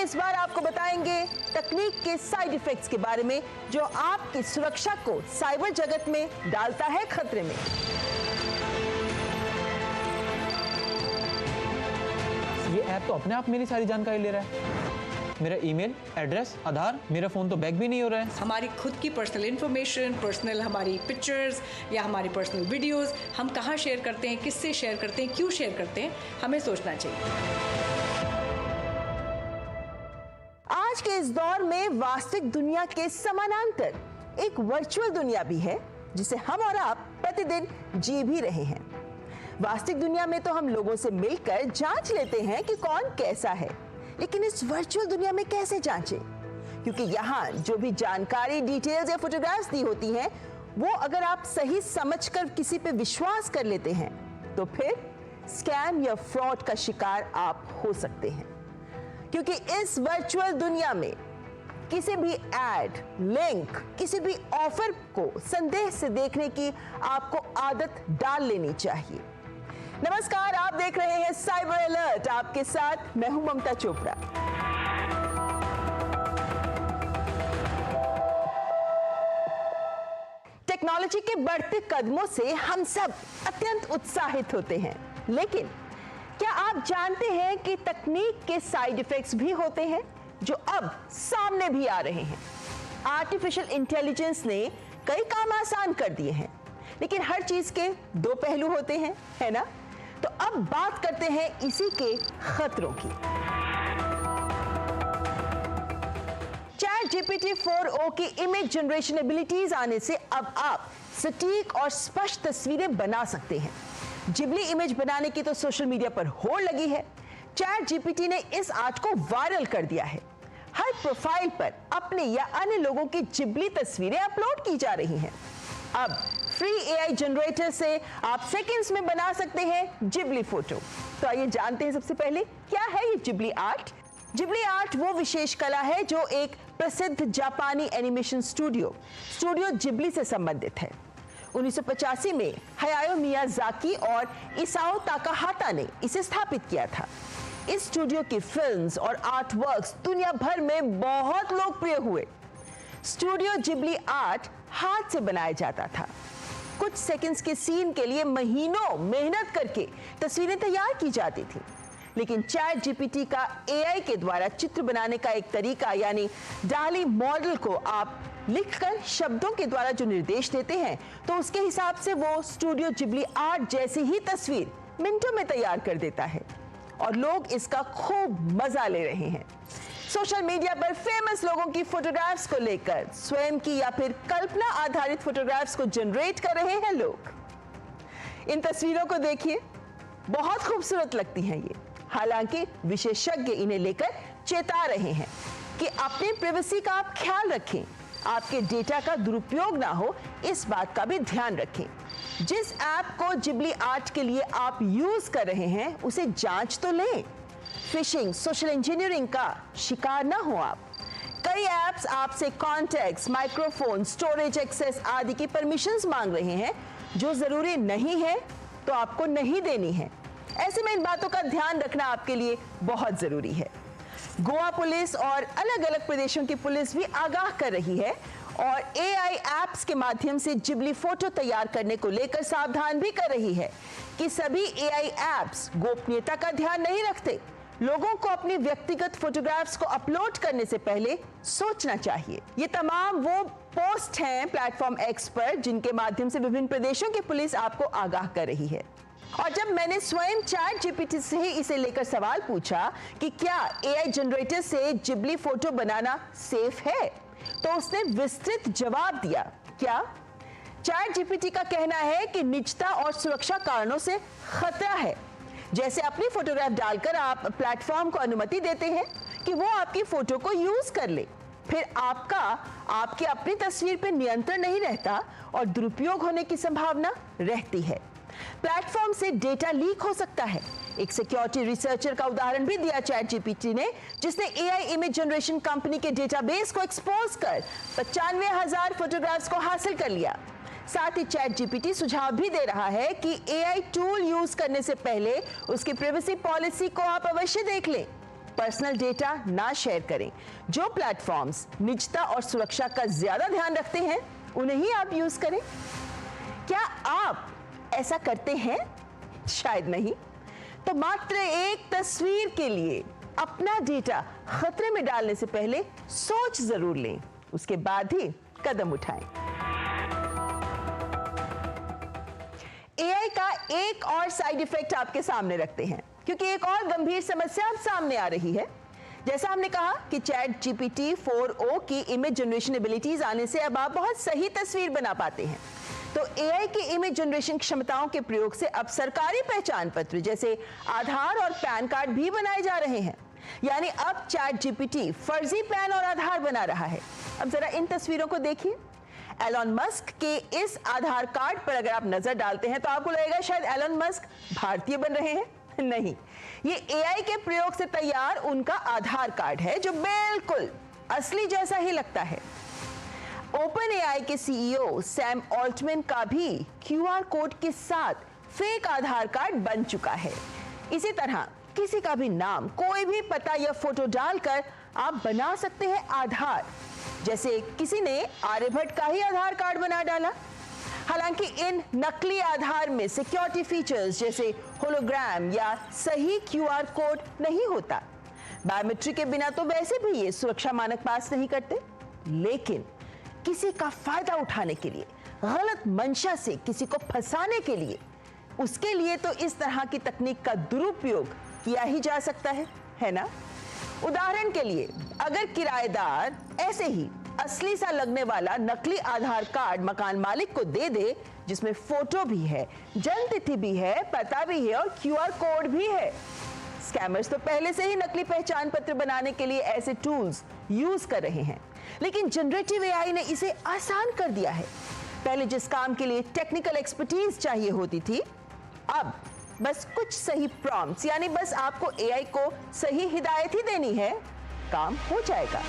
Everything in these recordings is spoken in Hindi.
इस बार आपको बताएंगे तकनीक के साइड इफेक्ट्स के बारे में जो आपकी सुरक्षा को साइबर जगत में डालता है खतरे में। ये ऐप तो अपने आप मेरी सारी जानकारी ले रहा है। मेरा ईमेल, एड्रेस, आधार, मेरा फ़ोन तो बैक भी नहीं हो रहा है। हमारी खुद की पर्सनल इन्फॉर्मेशन, पर्सनल हमारी पिक्चर्स या हमारी पर्सनल वीडियोस हम कहाँ शेयर करते हैं, किससे शेयर करते हैं, क्यों शेयर करते हैं, हमें सोचना चाहिए। आज के इस दौर में वास्तविक दुनिया के समानांतर एक वर्चुअल दुनिया भी है जिसे हम और आप प्रतिदिन जी भी रहे हैं। वास्तविक दुनिया में तो हम लोगों से मिलकर जांच लेते हैं कि कौन कैसा है, लेकिन इस वर्चुअल दुनिया में कैसे जांचें? क्योंकि यहाँ जो भी जानकारी, डिटेल्स या फोटोग्राफ्स दी होती हैं, वो अगर आप सही समझकर किसी पे विश्वास कर लेते हैं तो फिर स्कैम या फ्रॉड का शिकार आप हो सकते हैं। क्योंकि इस वर्चुअल दुनिया में किसी भी एड, लिंक, किसी भी ऑफर को संदेह से देखने की आपको आदत डाल लेनी चाहिए। नमस्कार, आप देख रहे हैं साइबर अलर्ट। आपके साथ मैं हूं ममता चोपड़ा। टेक्नोलॉजी के बढ़ते कदमों से हम सब अत्यंत उत्साहित होते हैं, लेकिन क्या आप जानते हैं कि तकनीक के साइड इफेक्ट्स भी होते हैं जो अब सामने भी आ रहे हैं? आर्टिफिशियल इंटेलिजेंस ने कई काम आसान कर दिए हैं, लेकिन हर चीज के दो पहलू होते हैं, है ना? तो अब बात करते हैं इसी के खतरों की। ChatGPT 4o की इमेज जनरेशन एबिलिटीज आने से अब आप सटीक और स्पष्ट तस्वीरें बना सकते हैं। जिबली इमेज बनाने की तो सोशल मीडिया पर होड़ लगी है। ChatGPT ने इस आर्ट को वायरल कर दिया है। हर प्रोफाइल पर अपने या अन्य लोगों की जिबली तस्वीरें अपलोड की जा रही हैं। अब फ्री एआई जनरेटर से आप सेकंड्स में बना सकते हैं जिबली फोटो। तो आइए जानते हैं सबसे पहले क्या है ये जिबली आर्ट। जिबली आर्ट वो विशेष कला है जो एक प्रसिद्ध जापानी एनिमेशन स्टूडियो जिबली से संबंधित है। 1985 में हयाओ मियाजाकी और इसाओ ताकाहाता ने इसे स्थापित किया था। इस स्टूडियो की फिल्म्स और आर्ट वर्क्स दुनिया भर में बहुत लोकप्रिय हुए। स्टूडियो जिबली आर्ट हाथ से बनाया जाता था। कुछ सेकंड्स के सीन के लिए महीनों मेहनत करके तस्वीरें तैयार की जाती थी, लेकिन ChatGPT का AI के द्वारा चित्र बनाने का एक तरीका, यानी डाली मॉडल को आप लिखकर शब्दों के द्वारा जो निर्देश देते हैं तो उसके हिसाब से वो स्टूडियो जिबली आर्ट जैसी ही तस्वीर मिनटों में तैयार कर देता है और लोग इसका खूब मजा ले रहे हैं। सोशल मीडिया पर फेमस लोगों की फोटोग्राफ्स को लेकर स्वयं की या फिर कल्पना आधारित फोटोग्राफ्स को जनरेट कर रहे हैं लोग। इन तस्वीरों को देखिए, बहुत खूबसूरत लगती हैं ये। हालांकि विशेषज्ञ इन्हें लेकर चेता रहे हैं कि अपनी प्राइवेसी का आप ख्याल रखें, आपके डेटा का दुरुपयोग ना हो, इस बात का भी ध्यान रखें। जिस ऐप को जिबली आर्ट के लिए आप यूज कर रहे हैं उसे जांच तो लें। फिशिंग, सोशल इंजीनियरिंग का शिकार ना हो आप। कई ऐप्स आपसे कॉन्टैक्ट्स, माइक्रोफोन, स्टोरेज एक्सेस आदि की परमिशंस मांग रहे हैं जो जरूरी नहीं है तो आपको नहीं देनी है। ऐसे में इन बातों का ध्यान रखना आपके लिए बहुत जरूरी है। गोवा पुलिस और अलग अलग प्रदेशों की पुलिस भी आगाह कर रही है और AI ऐप्स के माध्यम से जिबली फोटो तैयार करने को लेकर सावधान भी कर रही है कि सभी AI ऐप्स गोपनीयता का ध्यान नहीं रखते। लोगों को अपनी व्यक्तिगत फोटोग्राफ्स को अपलोड करने से पहले सोचना चाहिए। ये तमाम वो पोस्ट हैं प्लेटफॉर्म X पर जिनके माध्यम से विभिन्न प्रदेशों की पुलिस आपको आगाह कर रही है। और जब मैंने स्वयं ChatGPT से ही इसे लेकर सवाल पूछा कि क्या AI जनरेटर से जिबली फोटो बनाना सेफ है, तो उसने विस्तृत जवाब दिया। क्या? ChatGPT का कहना है कि निजता और सुरक्षा कारणों से खतरा है। जैसे अपनी फोटोग्राफ डालकर आप प्लेटफॉर्म को अनुमति देते हैं कि वो आपकी फोटो को यूज कर ले, फिर आपकी अपनी तस्वीर पर नियंत्रण नहीं रहता और दुरुपयोग होने की संभावना रहती है। प्लेटफॉर्म से डेटा लीक हो सकता है। एक सिक्योरिटी रिसर्चर का उदाहरण भी दिया ChatGPT ने, जिसने AI इमेज जनरेशन कंपनी के डेटाबेस को एक्सपोज कर 95,000 फोटोग्राफ्स को हासिल कर लिया। साथ ही ChatGPT सुझाव भी दे रहा है कि AI टूल यूज करने से पहले उसकी प्राइवेसी पॉलिसी को आप अवश्य देख लें। पर्सनल डेटा ना शेयर करें। जो प्लेटफॉर्म्स निजता और सुरक्षा का ज्यादा ध्यान रखते हैं उन्हें ही आप यूज करें। क्या आप ऐसा करते हैं? शायद नहीं। तो मात्र एक तस्वीर के लिए अपना डेटा खतरे में डालने से पहले सोच जरूर लें, उसके बाद ही कदम उठाएं। एआई का एक और साइड इफेक्ट आपके सामने रखते हैं, क्योंकि एक और गंभीर समस्या अब सामने आ रही है। जैसा हमने कहा कि चैट जीपीटी 4o की इमेज जनरेशन एबिलिटीज आने से अब आप बहुत सही तस्वीर बना पाते हैं। तो एआई की इमेज जनरेशन क्षमताओं के प्रयोग से अब सरकारी पहचान पत्र जैसे आधार और पैन कार्ड भी बनाए जा रहे हैं। यानी अब चैट जीपीटी फर्जी पैन और आधार बना रहा है। अब जरा इन तस्वीरों को देखिए। एलन मस्क के इस आधार कार्ड पर अगर आप नजर डालते हैं तो आपको लगेगा शायद एलन मस्क भारतीय बन रहे हैं। नहीं, ये एआई के प्रयोग से तैयार उनका आधार कार्ड है जो बिल्कुल असली जैसा ही लगता है। ओपन एआई के सीईओ सैम ऑल्टमैन का भी क्यूआर कोड के साथ फेक आधार कार्ड बन चुका है। इसी तरह किसी का भी नाम, कोई भी पता या फोटो डालकर आप बना सकते हैं आधार। जैसे किसी ने आर्यभट्ट का ही आधार कार्ड बना डाला। हालांकि इन नकली आधार में सिक्योरिटी फीचर्स जैसे होलोग्राम या सही क्यूआर कोड नहीं होता। बायोमेट्रिक के बिना तो वैसे भी ये सुरक्षा मानक पास नहीं करते। लेकिन किसी का फायदा उठाने के लिए, गलत मंशा से किसी को फंसाने के लिए, उसके लिए तो इस तरह की तकनीक का दुरुपयोग किया ही जा सकता है ना? उदाहरण के लिए, अगर किराएदार ऐसे ही असली सा लगने वाला नकली आधार कार्ड मकान मालिक को दे दे, जिसमें फोटो भी है, जन्म तिथि भी है, पता भी है और क्यूआर कोड भी है। स्कैमर्स तो पहले से ही नकली पहचान पत्र बनाने के लिए ऐसे टूल्स यूज कर रहे हैं, लेकिन जनरेटिव एआई ने इसे आसान कर दिया है। पहले जिस काम के लिए टेक्निकल एक्सपर्टीज चाहिए होती थी, अब बस कुछ सही प्रॉम्प्ट्स, यानी बस आपको एआई को सही हिदायत ही देनी है, काम हो जाएगा।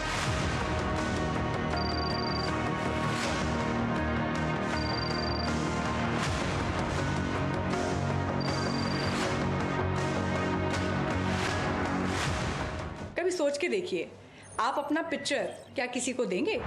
कभी सोच के देखिए, आप अपना पिक्चर क्या किसी को देंगे?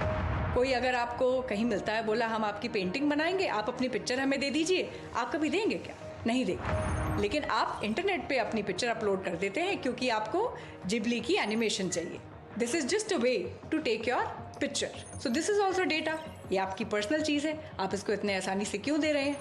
कोई अगर आपको कहीं मिलता है, बोला हम आपकी पेंटिंग बनाएंगे, आप अपनी पिक्चर हमें दे दीजिए, आप कभी देंगे क्या? नहीं देंगे। लेकिन आप इंटरनेट पे अपनी पिक्चर अपलोड कर देते हैं क्योंकि आपको जिबली की एनिमेशन चाहिए। This is just a way to take your picture. So this is also data. ये आपकी पर्सनल चीज़ है, आप इसको इतने आसानी से क्यों दे रहे हैं?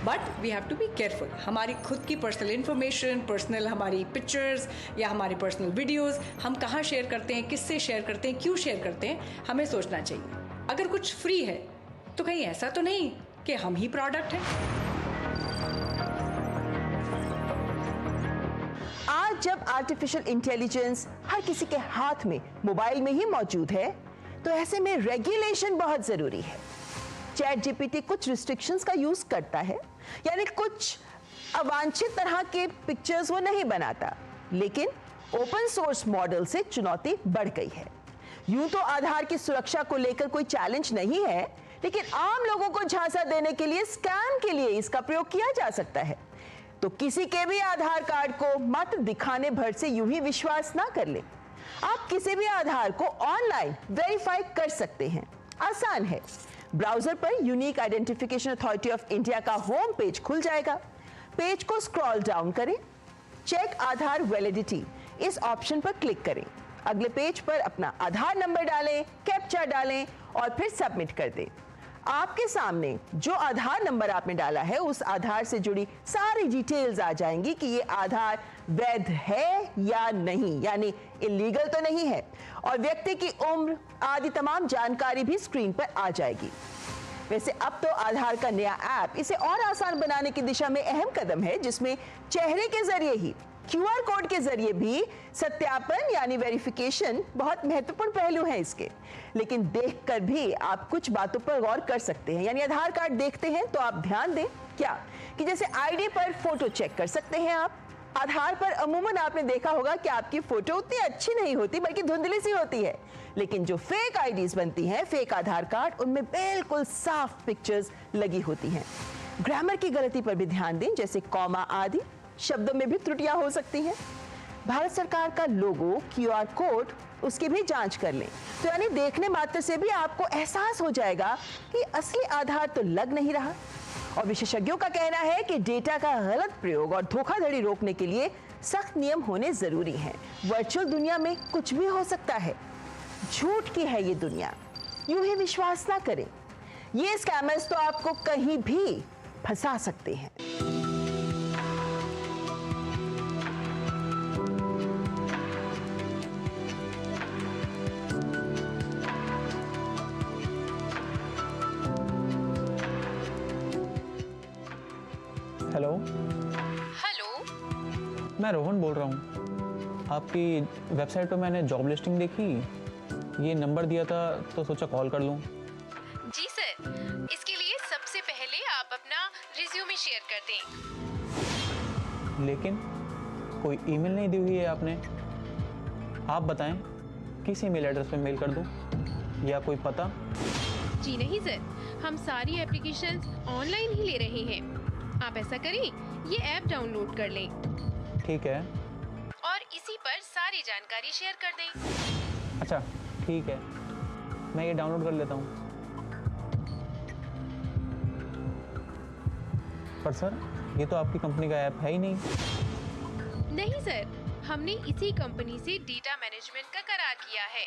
But we have to be careful. हमारी खुद की पर्सनल इन्फॉर्मेशन, पर्सनल हमारी पिक्चर्स या हमारी पर्सनल वीडियोस हम कहाँ शेयर करते हैं, किससे शेयर करते हैं, क्यों शेयर करते हैं, हमें सोचना चाहिए। अगर कुछ फ्री है तो कहीं ऐसा तो नहीं कि हम ही प्रोडक्ट हैं। आज जब आर्टिफिशियल इंटेलिजेंस हर किसी के हाथ में, मोबाइल में ही मौजूद है, तो ऐसे में रेगुलेशन बहुत जरूरी है। चैट जीपीटी कुछ रिस्ट्रिक्शंस का यूज करता है, यानी कुछ अवांछित तरह के पिक्चर्स वो नहीं बनाता, लेकिन ओपन सोर्स मॉडल से चुनौती बढ़ गई है। यूं तो आधार की सुरक्षा को लेकर कोई चैलेंज नहीं है, लेकिन आम लोगों को झांसा देने के लिए, स्कैम के लिए इसका प्रयोग किया जा सकता है। तो किसी के भी आधार कार्ड को मात्र दिखाने भर से यूं ही विश्वास ना कर ले। आप किसी भी आधार को ऑनलाइन वेरीफाई कर सकते हैं, आसान है। ब्राउजर पर unique identification authority of India का होम पेज खुल जाएगा। पेज को स्क्रॉल डाउन करें, चेक आधार वैलिडिटी इस ऑप्शन पर क्लिक करें। अगले पेज पर अपना आधार नंबर डालें, कैप्चा डालें और फिर सबमिट कर दें। आपके सामने जो आधार नंबर आपने डाला है, उस आधार से जुड़ी सारी डिटेल्स आ जाएंगी कि ये आधार वैध है या नहीं, यानी इलीगल तो नहीं है, और व्यक्ति की उम्र आदि तमाम जानकारी भी स्क्रीन पर आ जाएगी। वैसे अब तो आधार का नया ऐप इसे और आसान बनाने की दिशा में अहम कदम है, जिसमें चेहरे के जरिए ही, क्यूआर कोड के जरिए भी सत्यापन यानी वेरिफिकेशन बहुत महत्वपूर्ण पहलू है इसके। लेकिन देखकर भी आप कुछ बातों पर गौर कर सकते हैं। यानी आधार कार्ड देखते हैं तो आप ध्यान दें क्या कि जैसे आईडी पर फोटो चेक कर सकते हैं आप। आधार पर अमूमन आपने देखा होगा कि आपकी फोटो उतनी अच्छी नहीं होती, बल्कि धुंधली सी होती है। लेकिन जो फेक आईडीज बनती हैं, फेक आधार कार्ड, उनमें बिल्कुल साफ पिक्चर्स लगी होती हैं। ग्रामर की गलती पर भी ध्यान दें, जैसे कॉमा आदि, शब्दों में भी त्रुटियां हो सकती हैं। भारत सरकार का लोगो, QR कोड, उसकी भी जांच कर लें। तो यानी देखने मात्र से भी आपको एहसास हो जाएगा कि असली आधार तो लग नहीं रहा। और विशेषज्ञों का कहना है कि डेटा का गलत प्रयोग और धोखाधड़ी रोकने के लिए सख्त नियम होने जरूरी हैं। वर्चुअल दुनिया में कुछ भी हो सकता है, झूठ की है ये दुनिया, यूं ही विश्वास ना करें। ये स्कैमर्स तो आपको कहीं भी फंसा सकते हैं। हेलो, मैं रोहन बोल रहा हूँ। आपकी वेबसाइट पर मैंने जॉब लिस्टिंग देखी, ये नंबर दिया था तो सोचा कॉल कर लूँ। जी सर, इसके लिए सबसे पहले आप अपना रिज्यूमे शेयर कर दें। लेकिन कोई ईमेल नहीं दी हुई है आपने। आप बताएं किस ईमेल एड्रेस पे मेल कर दूँ या कोई पता? जी नहीं सर, हम सारी एप्लीकेशंस ऑनलाइन ही ले रहे हैं। आप ऐसा करें, ये ऐप डाउनलोड कर लें ठीक है। और इसी पर सारी जानकारी शेयर कर दें। अच्छा ठीक है, मैं ये डाउनलोड कर लेता हूँ। पर सर, ये तो आपकी कंपनी का ऐप है ही नहीं। नहीं सर, हमने इसी कंपनी से डेटा मैनेजमेंट का करार किया है।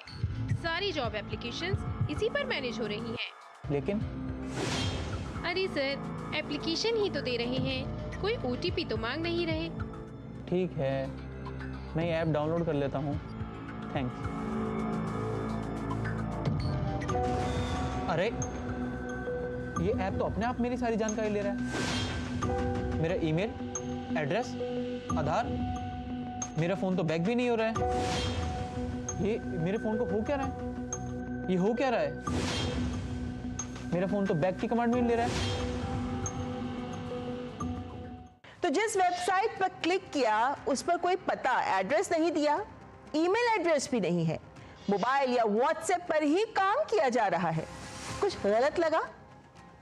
सारी जॉब एप्लीकेशंस इसी पर मैनेज हो रही हैं। लेकिन अरे सर, एप्लीकेशन ही तो दे रहे हैं, कोई OTP तो मांग नहीं रहे। ठीक है, मैं ये ऐप डाउनलोड कर लेता हूँ। थैंक्स। अरे, ये ऐप तो अपने आप मेरी सारी जानकारी ले रहा है। मेरा ईमेल, एड्रेस, आधार, मेरा फ़ोन तो बैक भी नहीं हो रहा है। ये मेरे फ़ोन को हो क्या रहा है? ये हो क्या रहा है? मेरा फ़ोन तो बैक की कमांड में ले रहा है। तो जिस वेबसाइट पर क्लिक किया उस पर कोई पता, एड्रेस नहीं दिया, ईमेल एड्रेस भी नहीं है, मोबाइल या व्हाट्सएप पर ही काम किया जा रहा है। कुछ गलत लगा,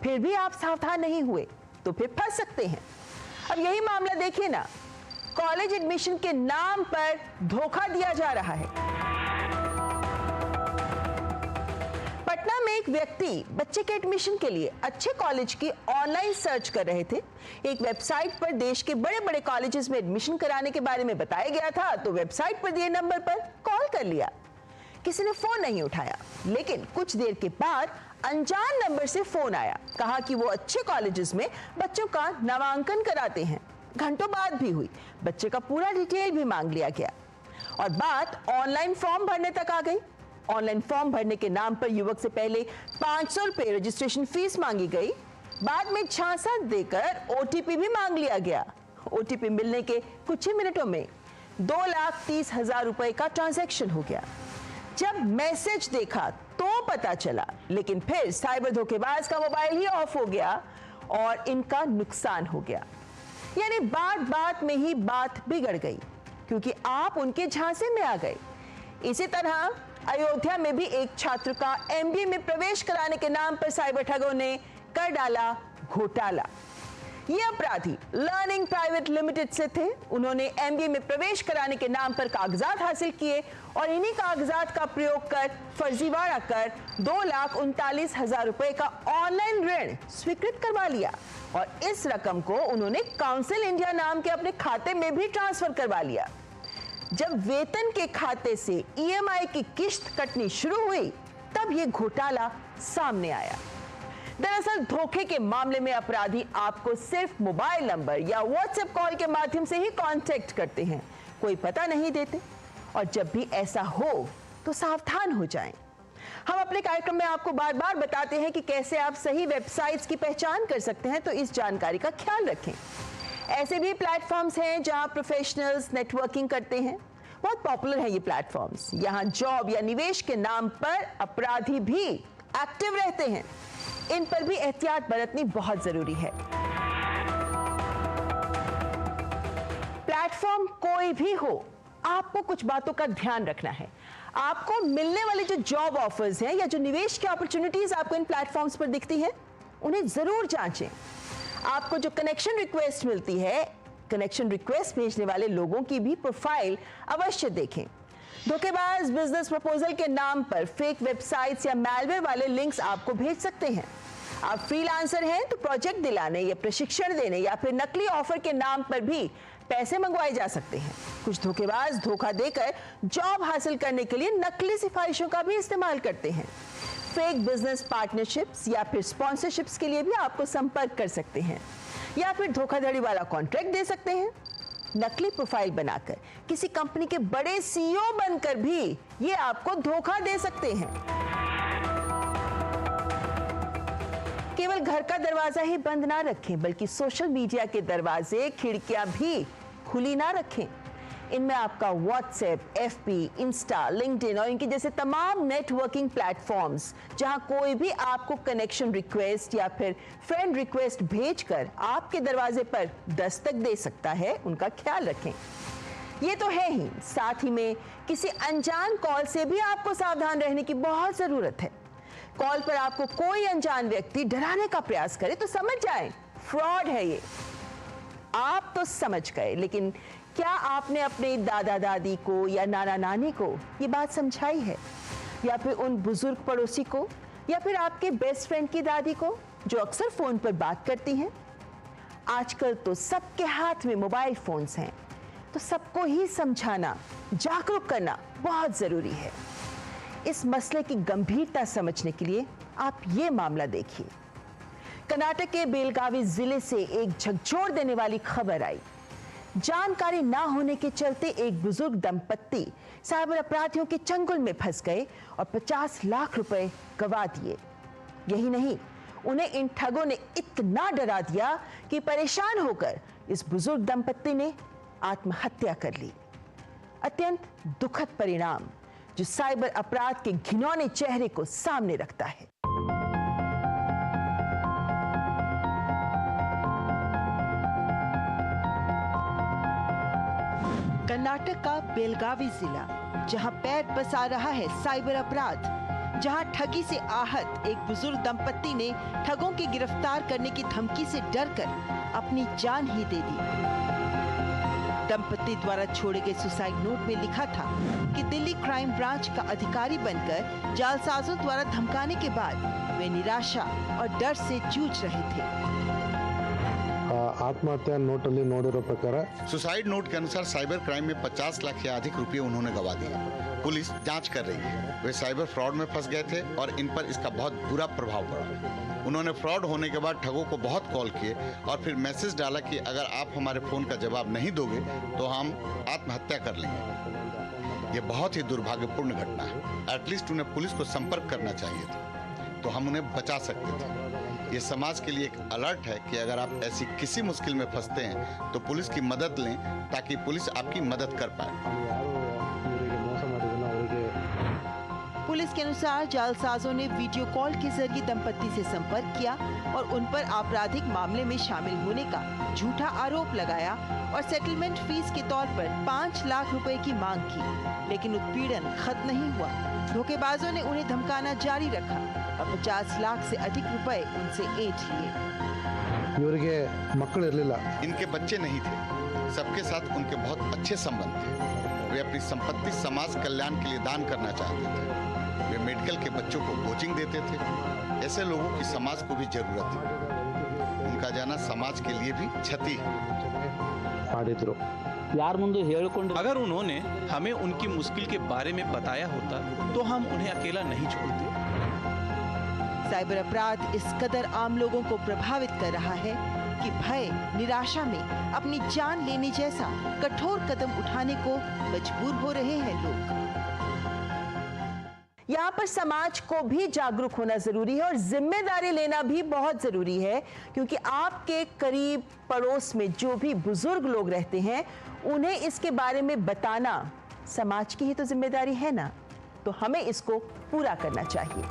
फिर भी आप सावधान नहीं हुए तो फिर फंस सकते हैं। अब यही मामला देखिए ना, कॉलेज एडमिशन के नाम पर धोखा दिया जा रहा है। पटना में एक व्यक्ति बच्चे के एडमिशन के लिए अच्छे कॉलेज की ऑनलाइन सर्च कर रहे थे। एक वेबसाइट पर देश के बड़े बड़े कॉलेजेस में एडमिशन कराने के बारे में बताया गया था, तो वेबसाइट पर दिए नंबर पर कॉल कर लिया। किसी ने फोन नहीं उठाया, लेकिन कुछ देर के बाद अनजान नंबर से फोन आया। कहा कि वो अच्छे कॉलेजेस में बच्चों का नामांकन कराते हैं। घंटों बाद भी हुई, बच्चे का पूरा डिटेल भी मांग लिया गया और बात ऑनलाइन फॉर्म भरने तक आ गई। ऑनलाइन फॉर्म भरने के नाम पर युवक से पहले 500 रुपए रजिस्ट्रेशन फीस मांगी गई। बाद में झांसा देकर OTP भी मांग लिया गया। OTP मिलने के कुछ ही मिनटों में 2,30,000 रुपए का ट्रांजैक्शन हो गया। जब मैसेज देखा तो पता चला, लेकिन फिर साइबर धोखेबाज का मोबाइल ही ऑफ हो गया और इनका नुकसान हो गया। यानी बात बात में ही बात बिगड़ गई, क्योंकि आप उनके झांसे में आ गए। इसी तरह अयोध्या में भी एक छात्र का MBA में प्रवेश कराने के नाम पर साइबर ठगों ने कर डाला घोटाला। ये अपराधी लर्निंग प्राइवेट लिमिटेड से थे। उन्होंने MBA में प्रवेश कराने के नाम पर कागजात हासिल किए और इन्हीं कागजात का प्रयोग कर फर्जीवाड़ा कर 2,39,000 रुपए का ऑनलाइन ऋण स्वीकृत करवा लिया और इस रकम को उन्होंने काउंसिल इंडिया नाम के अपने खाते में भी ट्रांसफर करवा लिया। जब वेतन के खाते से EMI की किश्त कटनी शुरू हुई, तब ये घोटाला सामने आया। दरअसल धोखे के मामले में अपराधी आपको सिर्फ मोबाइल नंबर या व्हाट्सएप कॉल के माध्यम से ही कांटेक्ट करते हैं, कोई पता नहीं देते। और जब भी ऐसा हो तो सावधान हो जाएं। हम अपने कार्यक्रम में आपको बार बार बताते हैं कि कैसे आप सही वेबसाइट्स की पहचान कर सकते हैं, तो इस जानकारी का ख्याल रखें। ऐसे भी प्लेटफॉर्म्स हैं जहां प्रोफेशनल्स नेटवर्किंग करते हैं। बहुत पॉपुलर है ये प्लेटफॉर्म्स। यहां जॉब या निवेश के नाम पर अपराधी भी एक्टिव रहते हैं। इन पर भी एहतियात बरतनी बहुत जरूरी है। प्लेटफॉर्म कोई भी हो, आपको कुछ बातों का ध्यान रखना है। आपको मिलने वाले जो जॉब ऑफर्स हैं या जो निवेश की अपॉर्चुनिटीज आपको इन प्लेटफॉर्म्स पर दिखती हैं, उन्हें जरूर जांचें। आपको जो कनेक्शन रिक्वेस्ट मिलती है, कनेक्शन रिक्वेस्ट भेजने वाले लोगों की भी प्रोफाइल अवश्य देखें। धोखेबाज बिजनेस प्रपोजल के नाम पर फेक वेबसाइट्स या मैलवेयर वाले लिंक्स आपको भेज सकते हैं। आप फ्रीलांसर हैं तो प्रोजेक्ट दिलाने या प्रशिक्षण देने या फिर नकली ऑफर के नाम पर भी पैसे मंगवाए जा सकते हैं। कुछ धोखेबाज धोखा देकर जॉब हासिल करने के लिए नकली सिफारिशों का भी इस्तेमाल करते हैं। फेक बिजनेस पार्टनरशिप्स या फिर स्पॉन्सरशिप्स के लिए भी आपको संपर्क कर सकते हैं या फिर धोखाधड़ी वाला कॉन्ट्रैक्ट दे सकते हैं। नकली प्रोफाइल बनाकर किसी कंपनी के बड़े सीईओ बनकर भी ये आपको धोखा दे सकते हैं। केवल घर का दरवाजा ही बंद ना रखें, बल्कि सोशल मीडिया के दरवाजे खिड़कियां भी खुली ना रखें। इनमें आपका व्हाट्सएप, एफबी, इंस्टा, लिंक्डइन और इनके जैसे तमाम नेटवर्किंग प्लेटफॉर्म्स जहां कोई भी आपको कनेक्शन रिक्वेस्ट या फिर फ्रेंड रिक्वेस्ट भेजकर आपके दरवाजे पर दस्तक दे सकता है, उनका ख्याल रखें। ये तो है ही, साथ ही में किसी अनजान कॉल से भी आपको सावधान रहने की बहुत जरूरत है। कॉल पर आपको कोई अनजान व्यक्ति डराने का प्रयास करे तो समझ जाएं, फ्रॉड है ये। आप तो समझ गए, लेकिन क्या आपने अपने दादा दादी को या नाना नानी को ये बात समझाई है, या फिर उन बुजुर्ग पड़ोसी को, या फिर आपके बेस्ट फ्रेंड की दादी को जो अक्सर फोन पर बात करती हैं? आजकल तो सबके हाथ में मोबाइल फोन्स हैं, तो सबको ही समझाना, जागरूक करना बहुत जरूरी है। इस मसले की गंभीरता समझने के लिए आप ये मामला देखिए। कर्नाटक के बेलगावी जिले से एक झकझोर देने वाली खबर आई। जानकारी ना होने के चलते एक बुजुर्ग दंपत्ति साइबर अपराधियों के चंगुल में फंस गए और 50 लाख रुपए गंवा दिए। यही नहीं, उन्हें इन ठगों ने इतना डरा दिया कि परेशान होकर इस बुजुर्ग दंपत्ति ने आत्महत्या कर ली। अत्यंत दुखद परिणाम जो साइबर अपराध के घिनौने चेहरे को सामने रखता है। कर्नाटक का बेलगावी जिला, जहां पैर पसार रहा है साइबर अपराध, जहां ठगी से आहत एक बुजुर्ग दंपत्ति ने ठगों की गिरफ्तार करने की धमकी से डरकर अपनी जान ही दे दी। दंपत्ति द्वारा छोड़े गए सुसाइड नोट में लिखा था कि दिल्ली क्राइम ब्रांच का अधिकारी बनकर जालसाजों द्वारा धमकाने के बाद वे निराशा और डर से जूझ रहे थे। आत्महत्या नोट अली नोडिरो प्रकार सुसाइड नोट के अनुसार साइबर क्राइम में 50 लाख या अधिक रुपए उन्होंने गंवा दिए। पुलिस जांच कर रही है। वे साइबर फ्रॉड में फंस गए थे और इन पर इसका बहुत बुरा प्रभाव पड़ा। उन्होंने फ्रॉड होने के बाद ठगों को बहुत कॉल किए और फिर मैसेज डाला कि अगर आप हमारे फोन का जवाब नहीं दोगे तो हम आत्महत्या कर लेंगे। ये बहुत ही दुर्भाग्यपूर्ण घटना है। एटलीस्ट उन्हें पुलिस को संपर्क करना चाहिए था, तो हम उन्हें बचा सकते थे। ये समाज के लिए एक अलर्ट है कि अगर आप ऐसी किसी मुश्किल में फंसते हैं तो पुलिस की मदद लें, ताकि पुलिस आपकी मदद कर पाए। पुलिस के अनुसार जालसाजों ने वीडियो कॉल के जरिए दंपत्ति से संपर्क किया और उन पर आपराधिक मामले में शामिल होने का झूठा आरोप लगाया और सेटलमेंट फीस के तौर पर 5 लाख रुपए की मांग की, लेकिन उत्पीड़न खत्म नहीं हुआ। धोखेबाजों ने उन्हें धमकाना जारी रखा और 50 लाख से अधिक रुपए उनसे ऐंठ लिए। इनके बच्चे नहीं थे, सबके साथ उनके बहुत अच्छे संबंध थे। वे अपनी संपत्ति समाज कल्याण के लिए दान करना चाहते थे। वे मेडिकल के बच्चों को कोचिंग देते थे। ऐसे लोगों की समाज को भी जरूरत है। उनका जाना समाज के लिए भी क्षति है। अगर उन्होंने हमें उनकी मुश्किल के बारे में बताया होता तो हम उन्हें अकेला नहीं छोड़ते। साइबर अपराध इस कदर आम लोगों को प्रभावित कर रहा है कि भय, निराशा में अपनी जान लेने जैसा कठोर कदम उठाने को मजबूर हो रहे हैं लोग। यहाँ पर समाज को भी जागरूक होना जरूरी है और जिम्मेदारी लेना भी बहुत जरूरी है, क्योंकि आपके करीब पड़ोस में जो भी बुजुर्ग लोग रहते हैं उन्हें इसके बारे में बताना समाज की ही तो जिम्मेदारी है ना, तो हमें इसको पूरा करना चाहिए।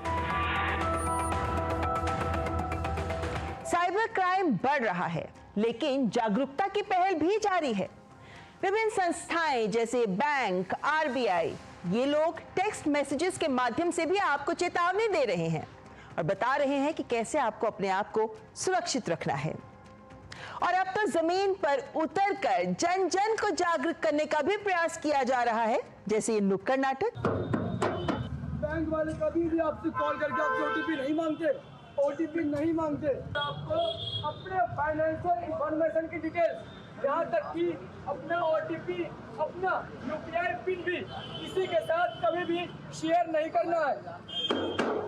साइबर क्राइम बढ़ रहा है, लेकिन जागरूकता की पहल भी जारी है। विभिन्न संस्थाएं जैसे बैंक, आरबीआई, ये लोग टेक्स्ट मैसेजेस के माध्यम से भी आपको चेतावनी दे रहे हैं और बता रहे हैं कि कैसे आपको अपने आप को सुरक्षित रखना है। और अब तो जमीन पर उतरकर जन जन को जागरूक करने का भी प्रयास किया जा रहा है, जैसे ये नुक्कड़ नाटक। बैंक वाले कभी भी आपसे कॉल करके आपसे ओटीपी नहीं मांगते, ओटीपी नहीं मांगते। आपको अपने फाइनेंशियल इंफॉर्मेशन की डिटेल्स, यहाँ तक कि अपना ओटीपी, अपना यूपीआई पिन भी किसी के साथ कभी भी शेयर नहीं करना है।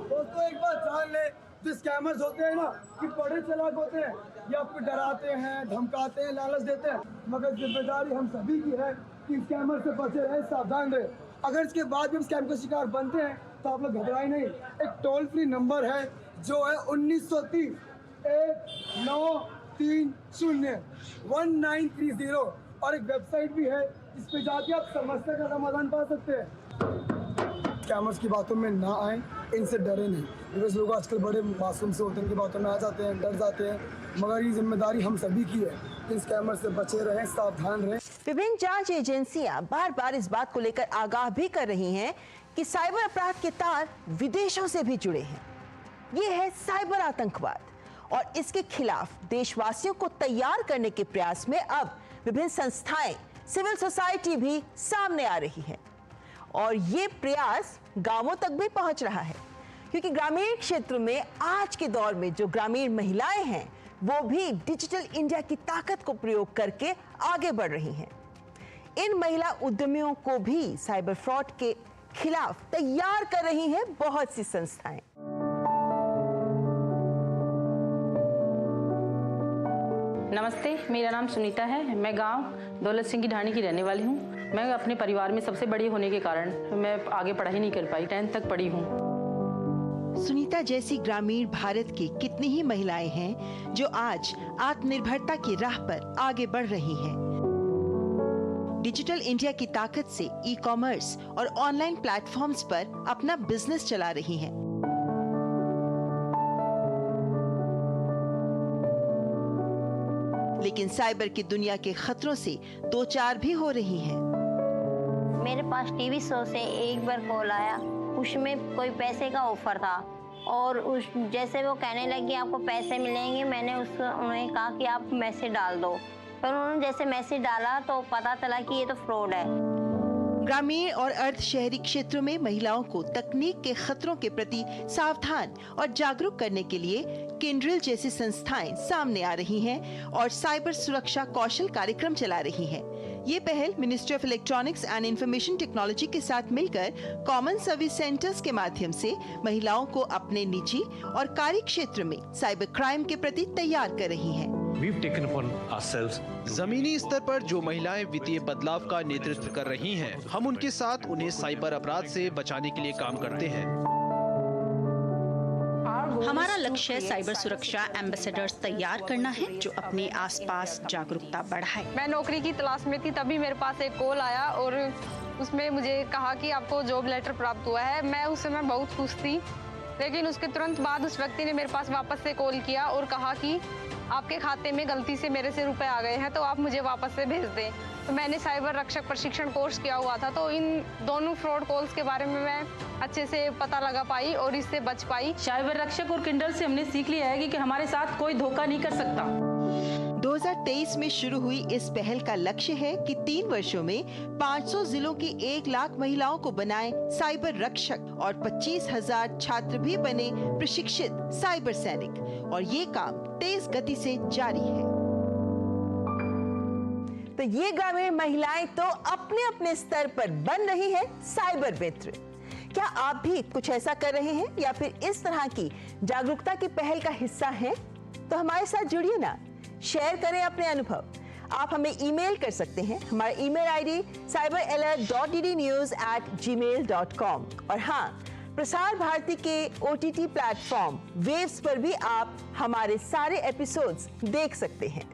दोस्तों एक बात जान ले, जो स्कैमर्स होते हैं ना, कि बड़े चालाक होते हैं, ये आपको डराते हैं, धमकाते हैं, लालच देते हैं, मगर जिम्मेदारी हम सभी की है कि स्कैमर से बचे रहें, सावधान रहें। अगर इसके बाद भी हम स्कैम का शिकार बनते हैं तो आप लोग घबराएं नहीं। एक टोल फ्री नंबर है जो है 1930 1930 1930 और एक वेबसाइट भी है जिस पे जाके आप समस्या का समाधान पा सकते हैं। स्कैमर्स की बातों में ना आए, इनसे डरे नहीं, बिकॉज लोग आजकल बड़े मासूम से होते हैं, इनकी बातों में आ जाते हैं, डर जाते हैं, मगर ये जिम्मेदारी हम सभी की है। इन स्कैमर से बचे रहें, सावधान रहें। विभिन्न जांच एजेंसियां बार बार इस बात को लेकर आगाह भी कर रही हैं कि साइबर अपराध के तार विदेशों से भी जुड़े हैं। ये है साइबर आतंकवाद और इसके खिलाफ देशवासियों को तैयार करने के प्रयास में अब विभिन्न संस्थाएं, सिविल सोसाइटी भी सामने आ रही है और ये प्रयास गांवों तक भी पहुंच रहा है, क्योंकि ग्रामीण क्षेत्र में आज के दौर में जो ग्रामीण महिलाएं हैं वो भी डिजिटल इंडिया की ताकत को प्रयोग करके आगे बढ़ रही हैं। इन महिला उद्यमियों को भी साइबर फ्रॉड के खिलाफ तैयार कर रही हैं बहुत सी संस्थाएं। नमस्ते, मेरा नाम सुनीता है। मैं गांव दौलत सिंह की ढाणी की रहने वाली हूं। मैं अपने परिवार में सबसे बड़ी होने के कारण मैं आगे पढ़ाई नहीं कर पाई, 10th तक पढ़ी हूं। सुनीता जैसी ग्रामीण भारत की कितनी ही महिलाएं हैं जो आज आत्मनिर्भरता की राह पर आगे बढ़ रही हैं। डिजिटल इंडिया की ताकत से ई-कॉमर्स और ऑनलाइन प्लेटफॉर्म्स पर अपना बिजनेस चला रही हैं। लेकिन साइबर की दुनिया के खतरों से दो चार भी हो रही हैं। मेरे पास टीवी शो से एक बार कॉल आया, उसमें कोई पैसे का ऑफर था और उस जैसे वो कहने लगी आपको पैसे मिलेंगे, मैंने उन्हें कहा कि आप मैसेज डाल दो, पर उन्होंने जैसे मैसेज डाला तो पता चला कि ये तो फ्रॉड है। ग्रामीण और अर्ध शहरी क्षेत्रों में महिलाओं को तकनीक के खतरों के प्रति सावधान और जागरूक करने के लिए केंड्रिल जैसी संस्थाएं सामने आ रही हैं और साइबर सुरक्षा कौशल कार्यक्रम चला रही हैं। ये पहल ministry of electronics and information technology के साथ मिलकर कॉमन सर्विस सेंटर्स के माध्यम से महिलाओं को अपने निजी और कार्य क्षेत्र में साइबर क्राइम के प्रति तैयार कर रही हैं। जमीनी स्तर पर जो महिलाएं वित्तीय बदलाव का नेतृत्व कर रही हैं, हम उनके साथ उन्हें साइबर अपराध से बचाने के लिए काम करते हैं। हमारा लक्ष्य साइबर सुरक्षा एम्बेसडर्स तैयार करना है जो अपने आसपास जागरूकता बढ़ाए। मैं नौकरी की तलाश में थी, तभी मेरे पास एक कॉल आया और उसमें मुझे कहा कि आपको जॉब लेटर प्राप्त हुआ है। मैं उस समय बहुत खुश थी, लेकिन उसके तुरंत बाद उस व्यक्ति ने मेरे पास वापस से कॉल किया और कहा कि आपके खाते में गलती से मेरे से रुपए आ गए हैं, तो आप मुझे वापस से भेज दें। तो मैंने साइबर रक्षक प्रशिक्षण कोर्स किया हुआ था, तो इन दोनों फ्रॉड कॉल्स के बारे में मैं अच्छे से पता लगा पाई और इससे बच पाई। साइबर रक्षक और किंडल से हमने सीख लिया है कि हमारे साथ कोई धोखा नहीं कर सकता। 2023 में शुरू हुई इस पहल का लक्ष्य है कि 3 वर्षों में 500 जिलों की 1 लाख महिलाओं को बनाए साइबर रक्षक और 25,000 छात्र भी बने प्रशिक्षित साइबर सैनिक, और ये काम तेज गति से जारी है। तो ये ग्रामीण महिलाएं तो अपने अपने स्तर पर बन रही हैं साइबर मित्र। क्या आप भी कुछ ऐसा कर रहे हैं या फिर इस तरह की जागरूकता की पहल का हिस्सा हैं? तो हमारे साथ जुड़िए ना, शेयर करें अपने अनुभव। आप हमें ईमेल कर सकते हैं, हमारा ईमेल आईडी cyberalert.ddnews@gmail.com। और हाँ, प्रसार भारती के OTT प्लेटफॉर्म वेव्स पर भी आप हमारे सारे एपिसोड्स देख सकते हैं।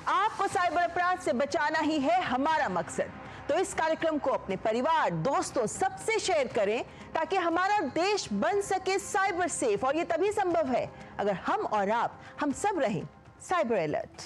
आपको साइबर अपराध से बचाना ही है हमारा मकसद, तो इस कार्यक्रम को अपने परिवार, दोस्तों, सबसे शेयर करें ताकि हमारा देश बन सके साइबर सेफ। और ये तभी संभव है अगर हम और आप, हम सब रहें साइबर अलर्ट।